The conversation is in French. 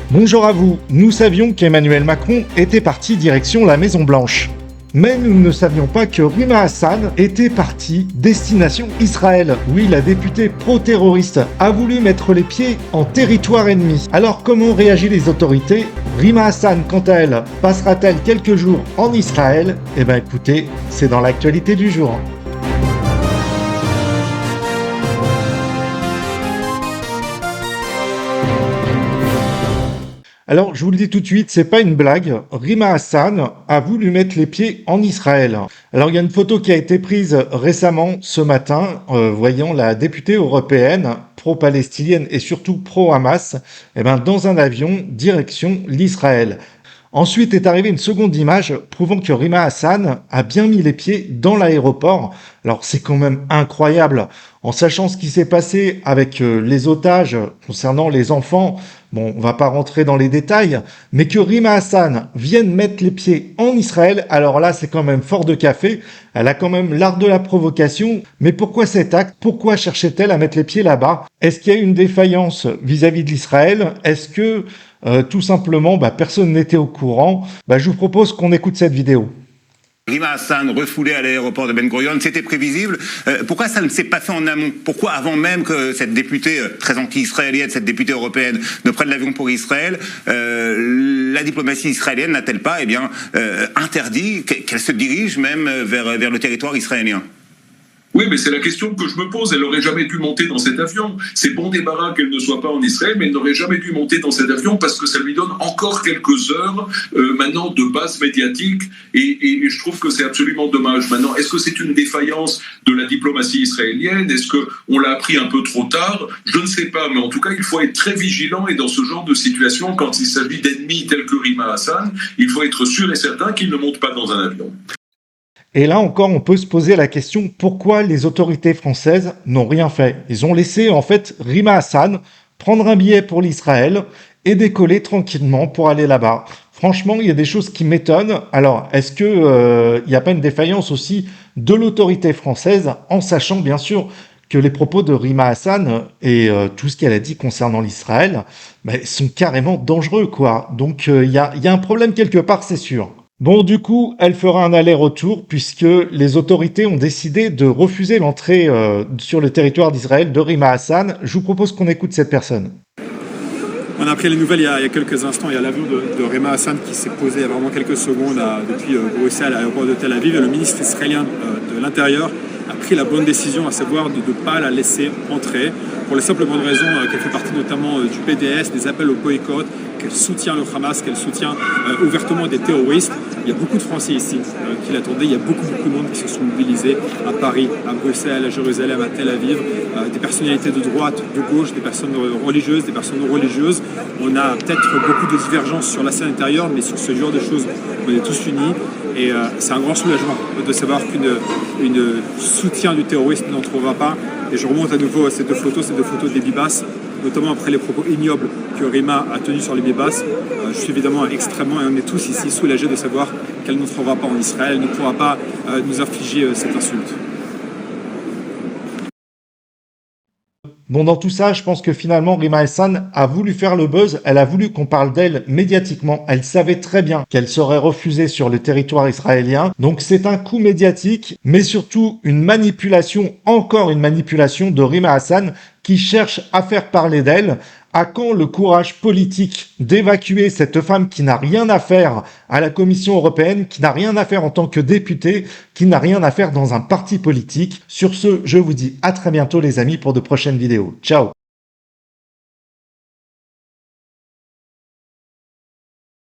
Bonjour à vous, nous savions qu'Emmanuel Macron était parti direction la Maison Blanche. Mais nous ne savions pas que Rima Hassan était partie destination Israël. Oui, la députée pro-terroriste a voulu mettre les pieds en territoire ennemi. Alors comment réagissent les autorités? Rima Hassan, quant à elle, passera-t-elle quelques jours en Israël? Eh ben écoutez, c'est dans l'actualité du jour. Alors, je vous le dis tout de suite, c'est pas une blague. Rima Hassan a voulu mettre les pieds en Israël. Alors, il y a une photo qui a été prise récemment, ce matin, voyant la députée européenne, pro-palestinienne et surtout pro-Hamas, dans un avion, direction l'Israël. Ensuite est arrivée une seconde image prouvant que Rima Hassan a bien mis les pieds dans l'aéroport. Alors c'est quand même incroyable, en sachant ce qui s'est passé avec les otages concernant les enfants. Bon, on va pas rentrer dans les détails, mais que Rima Hassan vienne mettre les pieds en Israël, alors là c'est quand même fort de café. Elle a quand même l'art de la provocation. Mais pourquoi cet acte? Pourquoi cherchait-elle à mettre les pieds là-bas? Est-ce qu'il y a une défaillance vis-à-vis de l'Israël? Est-ce que tout simplement, personne n'était au courant? Je vous propose qu'on écoute cette vidéo. Rima Hassan refoulée à l'aéroport de Ben Gurion, c'était prévisible. Pourquoi ça ne s'est pas fait en amont? Pourquoi avant même que cette députée très anti-israélienne, cette députée européenne, ne prenne l'avion pour Israël, la diplomatie israélienne n'a-t-elle pas interdit qu'elle se dirige même vers le territoire israélien? Oui, mais c'est la question que je me pose. Elle n'aurait jamais dû monter dans cet avion. C'est bon débarras qu'elle ne soit pas en Israël, mais elle n'aurait jamais dû monter dans cet avion parce que ça lui donne encore quelques heures maintenant de base médiatique et je trouve que c'est absolument dommage. Maintenant, est-ce que c'est une défaillance de la diplomatie israélienne? Est-ce qu'on l'a appris un peu trop tard? Je ne sais pas, mais en tout cas, il faut être très vigilant et dans ce genre de situation, quand il s'agit d'ennemis tels que Rima Hassan, il faut être sûr et certain qu'ils ne montent pas dans un avion. Et là encore, on peut se poser la question, pourquoi les autorités françaises n'ont rien fait? Ils ont laissé en fait Rima Hassan prendre un billet pour l'Israël et décoller tranquillement pour aller là-bas. Franchement, il y a des choses qui m'étonnent. Alors, est-ce que il n'y a pas une défaillance aussi de l'autorité française, en sachant bien sûr que les propos de Rima Hassan et tout ce qu'elle a dit concernant l'Israël sont carrément dangereux, quoi. Donc, il y a un problème quelque part, c'est sûr. Bon, du coup, elle fera un aller-retour puisque les autorités ont décidé de refuser l'entrée sur le territoire d'Israël de Rima Hassan. Je vous propose qu'on écoute cette personne. On a appris les nouvelles il y a quelques instants. Il y a l'avion de Rima Hassan qui s'est posé il y a vraiment quelques secondes depuis Bruxelles à l'aéroport de Tel Aviv. Et le ministre israélien de l'Intérieur a pris la bonne décision, à savoir de ne pas la laisser entrer, pour la simple bonne raison qu'elle fait partie notamment du PDS, des appels au boycott, qu'elle soutient le Hamas, qu'elle soutient ouvertement des terroristes. Il y a beaucoup de Français ici qui l'attendaient, il y a beaucoup de monde qui se sont mobilisés à Paris, à Bruxelles, à Jérusalem, à Tel Aviv, des personnalités de droite, de gauche, des personnes religieuses, des personnes non religieuses. On a peut-être beaucoup de divergences sur la scène intérieure, mais sur ce genre de choses, on est tous unis. Et c'est un grand soulagement de savoir qu'une soutien du terrorisme n'en trouvera pas. Et je remonte à nouveau à ces deux photos des Bibas, notamment après les propos ignobles que Rima a tenus sur les Bibas. Je suis évidemment extrêmement, et on est tous ici soulagés de savoir qu'elle ne trouvera pas en Israël, elle ne pourra pas nous infliger cette insulte. Bon, dans tout ça, je pense que finalement, Rima Hassan a voulu faire le buzz, elle a voulu qu'on parle d'elle médiatiquement. Elle savait très bien qu'elle serait refusée sur le territoire israélien. Donc c'est un coup médiatique, mais surtout une manipulation, encore une manipulation de Rima Hassan qui cherche à faire parler d'elle. À quand le courage politique d'évacuer cette femme qui n'a rien à faire à la Commission européenne, qui n'a rien à faire en tant que députée, qui n'a rien à faire dans un parti politique? Sur ce, je vous dis à très bientôt les amis pour de prochaines vidéos. Ciao!